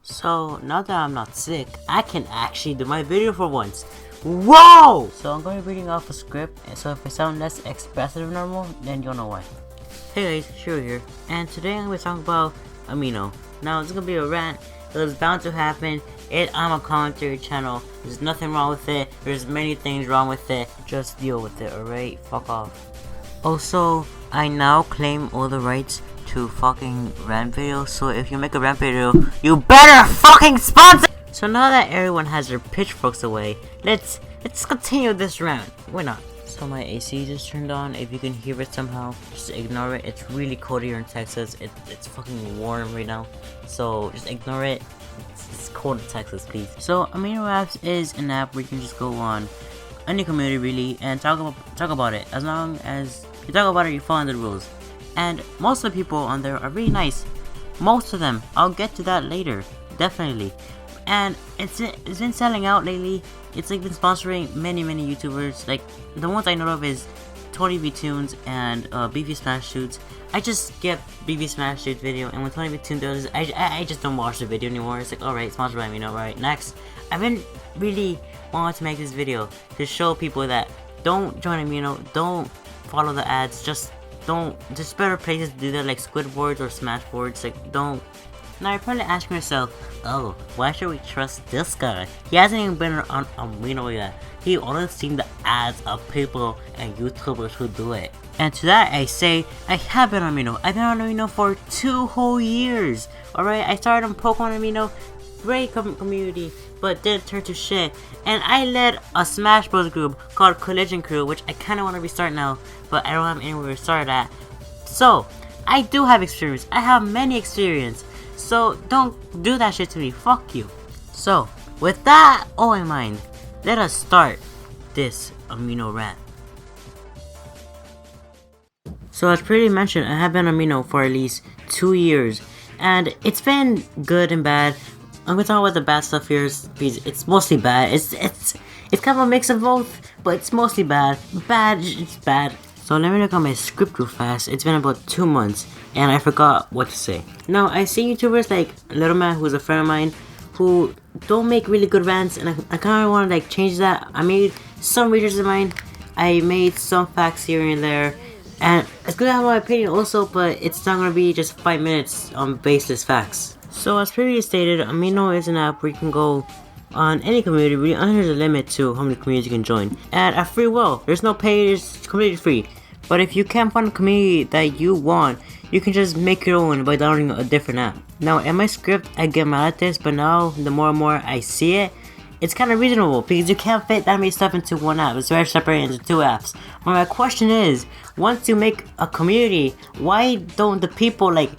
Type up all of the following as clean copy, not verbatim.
So now that I'm not sick, I can actually do my video for once. Whoa! So I'm going to be reading off a script, so if I sound less expressive than normal, then you'll know why. Hey guys, Shiro here, and today I'm going to talk about Amino. Now it's going to be a rant, it was bound to happen. I'm a commentary channel, there's nothing wrong with it, there's many things wrong with it, just deal with it, alright? Fuck off. Also, I now claim all the rights to fucking rant videos, so if you make a rant video, you better fucking sponsor! So now that everyone has their pitchforks away, let's continue this rant. Why not? So my AC just turned on. If you can hear it somehow, just ignore it. It's really cold here in Texas. It's fucking warm right now, so just ignore it. It's cold in Texas, please. So Amino Apps is an app where you can just go on any community really and talk about it. As long as you talk about it, you follow the rules. And most of the people on there are really nice. Most of them. I'll get to that later, definitely. And it's been selling out lately. It's like been sponsoring many YouTubers. Like the ones I know of is Tony V Tunes and BB Smash Shoots. I just skip BB Smash Shoots video, and when Tony V Tunes does, I just don't watch the video anymore. It's like, alright, sponsored by me, no, right? Next, I've been really wanting to make this video to show people that don't join Amino, don't follow the ads, just better places to do that, like Squidwards or Smashboards. Like, don't. Now you're probably asking yourself, oh, why should we trust this guy? He hasn't even been on Amino yet. He only seen the ads of people and YouTubers who do it. And to that I say, I have been on Amino. I've been on Amino for 2 whole years. Alright, I started on Pokemon Amino, great community, but did turn to shit. And I led a Smash Bros group called Collision Crew, which I kinda wanna restart now, but I don't have anywhere to start at. So, I do have experience. I have many experience. So don't do that shit to me, fuck you. So, with that all in mind, let us start this Amino rant. So as previously mentioned, I have been Amino for at least 2 years, and it's been good and bad. I'm gonna talk about the bad stuff here because it's mostly bad. It's kind of a mix of both, but it's mostly bad. It's bad. So let me look at my script real fast. It's been about 2 months, and I forgot what to say. Now, I see YouTubers like Little Man, who's a friend of mine, who don't make really good rants, and I kind of want to like change that. I made some research of mine. I made some facts here and there, and it's good to have my opinion also, but it's not going to be just 5 minutes on baseless facts. So as previously stated, Amino is an app where you can go on any community, really, and there's a limit to how many communities you can join at a free will. There's no pay, it's completely free. But if you can't find a community that you want, you can just make your own by downloading a different app. Now in my script I get mad at this, but now the more and more I see it, it's kind of reasonable because you can't fit that many stuff into one app. It's very separated into 2 apps. But my question is, once you make a community, why don't the people like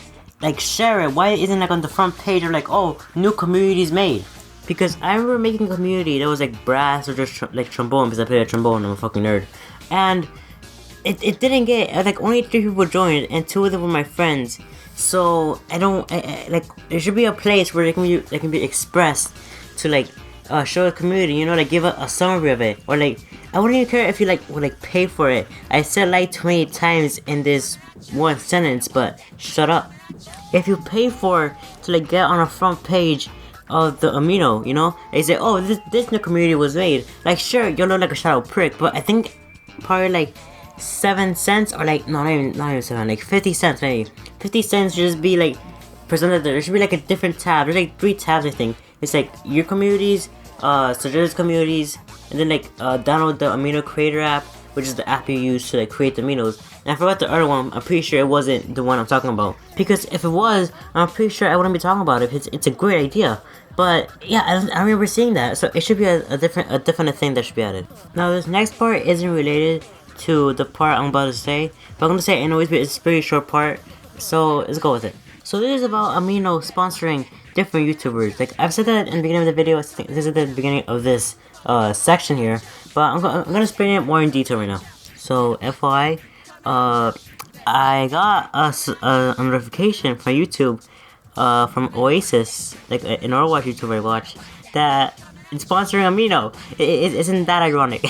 share it? Why isn't it like on the front page or like, oh, new communities made? Because I remember making a community that was like brass or just like trombone, because I play a trombone, I'm a fucking nerd. And it didn't get, like only 3 people joined, and 2 of them were my friends. So I like, there should be a place where they can be expressed to like show a community, you know, like give a summary of it, or like I wouldn't even care if you like would like pay for it. I said like 20 times in this one sentence, but shut up. If you pay for to like get on a front page of the Amino, you know, they say, oh, this new community was made. Like, sure, you'll look like a shadow prick, but I think probably like 7 cents, or like not even 7, like 50 cents maybe. 50 cents should just be like presented there. There should be like a different tab. There's like 3 tabs I think. It's like your communities, suggested communities, and then like download the Amino Creator app, which is the app you use to like create the Aminos. And I forgot the other one. I'm pretty sure it wasn't the one I'm talking about, because if it was, I'm pretty sure I wouldn't be talking about it. It's a great idea. But yeah, I remember seeing that, so it should be a different thing that should be added. Now this next part isn't related to the part I'm about to say, but I'm gonna say it anyways, but it's a pretty short part, so let's go with it. So this is about Amino sponsoring different YouTubers. Like I've said that in the beginning of the video, I think this is at the beginning of this section here, but I'm gonna explain it more in detail right now. So FYI, I got a notification from YouTube, from Oasis, like an Overwatch YouTuber I watch, that it's sponsoring Amino. Isn't that ironic?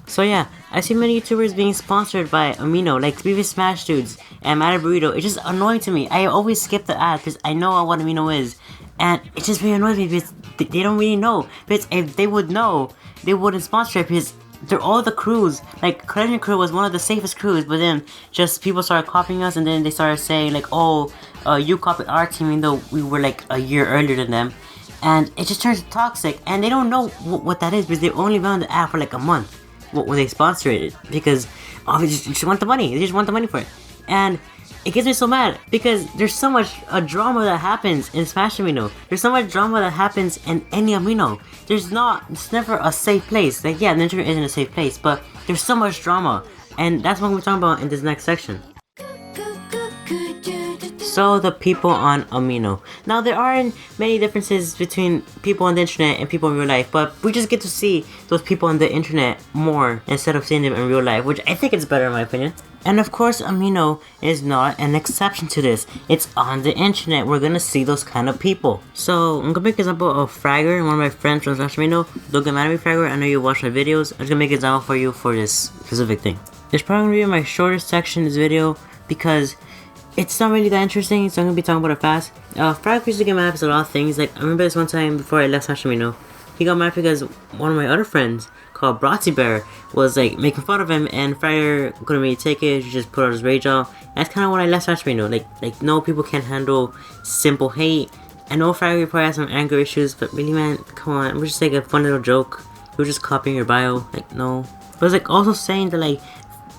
So yeah, I see many YouTubers being sponsored by Amino, like BB Smash Dudes and Mad Burrito. It's just annoying to me. I always skip the ad because I know what Amino is. and it just really annoys me because they don't really know. Because if they would know, they wouldn't sponsor it because they're all the crews. Like Collision Crew was one of the safest crews, but then just people started copying us, and then they started saying like, "Oh, you copied our team," even though we were like a year earlier than them, and it just turns toxic. And they don't know what that is because they only been on the app for like a month when they sponsor it because obviously they just want the money. They just want the money for it, and it gets me so mad because there's so much drama that happens in Smash Amino. There's so much drama that happens in any Amino. It's never a safe place. Like, yeah, the internet isn't a safe place, but there's so much drama. And that's what we're talking about in this next section. So, the people on Amino. Now, there aren't many differences between people on the internet and people in real life, but we just get to see those people on the internet more instead of seeing them in real life, which I think is better in my opinion. And of course, Amino is not an exception to this. It's on the internet. We're gonna see those kind of people. So, I'm gonna make an example of Fragger, one of my friends from Amino. Don't get mad at me, Fragger. I know you watch my videos. I'm just gonna make an example for you for this specific thing. This probably gonna be my shortest section in this video because it's not really that interesting, so I'm gonna be talking about it fast. Fragger used to get mad because a lot of things. Like, I remember this one time before I left Amino. He got mad because one of my other friends called Brotzy Bear was like making fun of him, and Fryer couldn't really take it. He just put out his rage out. And that's kind of when I left Amino. Like no, people can't handle simple hate. I know Fryer probably has some anger issues, but really, man, come on, it was just like a fun little joke. He was just copying your bio. Like, no. But it's like also saying that like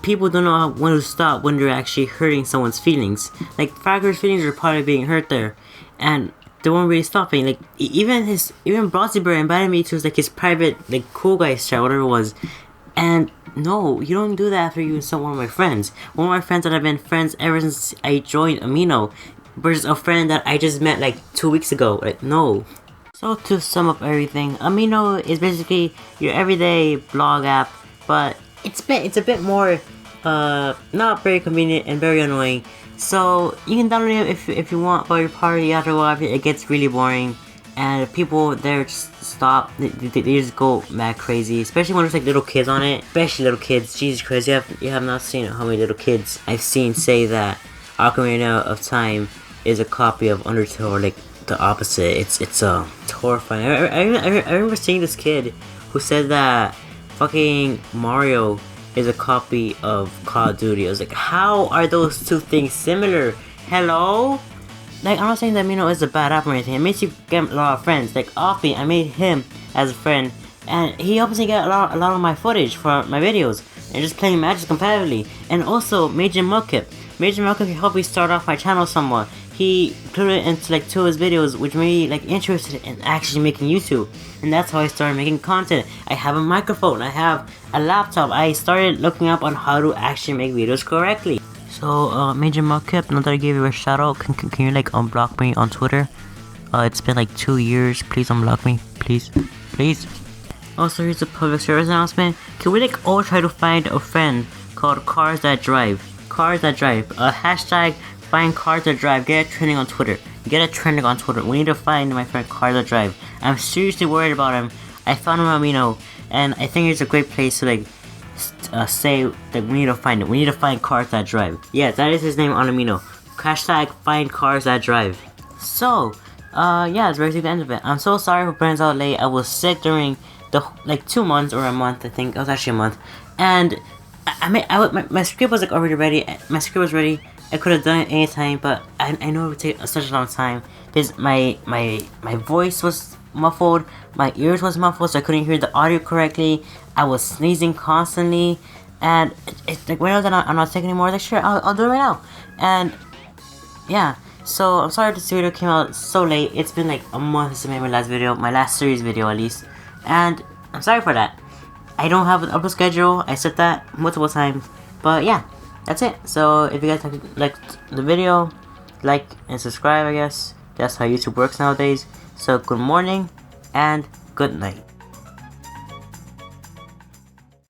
people don't know when to stop when they're actually hurting someone's feelings. Like Fragger's feelings are probably being hurt there, and they won't really stopping. Like even Brotzy Bear invited me to like his private like cool guy chat, whatever it was. And no, you don't do that after you insult one of my friends. One of my friends that I've been friends ever since I joined Amino versus a friend that I just met like 2 weeks ago. Like, no. So to sum up everything, Amino is basically your everyday blog app, but it's a bit more not very convenient and very annoying. So you can download it if you want, but your party after a while it gets really boring, and people there just stop. They just go mad crazy, especially when there's like little kids on it. Especially little kids. Jesus Christ, you have not seen how many little kids I've seen say that Ocarina of Time is a copy of Undertale, or like the opposite. It's horrifying. I remember seeing this kid who said that fucking Mario is a copy of Call of Duty. I was like, how are those two things similar? Hello? Like, I'm not saying that Amino is a bad app or anything. It makes you get a lot of friends. Like, Offie, I made him as a friend, and he helps me get a lot of my footage for my videos, and just playing matches competitively. And also, Major Mudkip. Major Mudkip helped me start off my channel somewhat. He put it into like 2 of his videos, which made me like interested in actually making YouTube, and that's how I started making content. I have a microphone, I have a laptop. I started looking up on how to actually make videos correctly. So, Major Mudkip, now that I gave you a shout out, can you like unblock me on Twitter? It's been like 2 years. Please unblock me, please. Also, here's a public service announcement. Can we like all try to find a friend called Cars That Drive? Hashtag find Cars That Drive. Get it trending on Twitter. We need to find my friend Cars That Drive. I'm seriously worried about him. I found him on Amino, and I think it's a great place to like say that we need to find it. We need to find Cars That Drive. Yeah, that is his name on Amino. Hashtag find Cars That Drive. So, yeah, it's basically the end of it. I'm so sorry for putting this out late. I was sick during the like 2 months or a month. I think it was actually a month, and my script was like already ready. My script was ready. I could have done it anytime, but I know it would take such a long time because my voice was muffled, my ears was muffled, so I couldn't hear the audio correctly. I was sneezing constantly, and it's like, right now that I'm not sick anymore. Like, sure, I'll do it right now. And yeah, so I'm sorry this video came out so late. It's been like a month since I made my last video, my last series video at least, and I'm sorry for that. I don't have an upload schedule. I said that multiple times, but yeah, that's it. So if you guys liked the video, like and subscribe. I guess that's how YouTube works nowadays. So good morning and good night.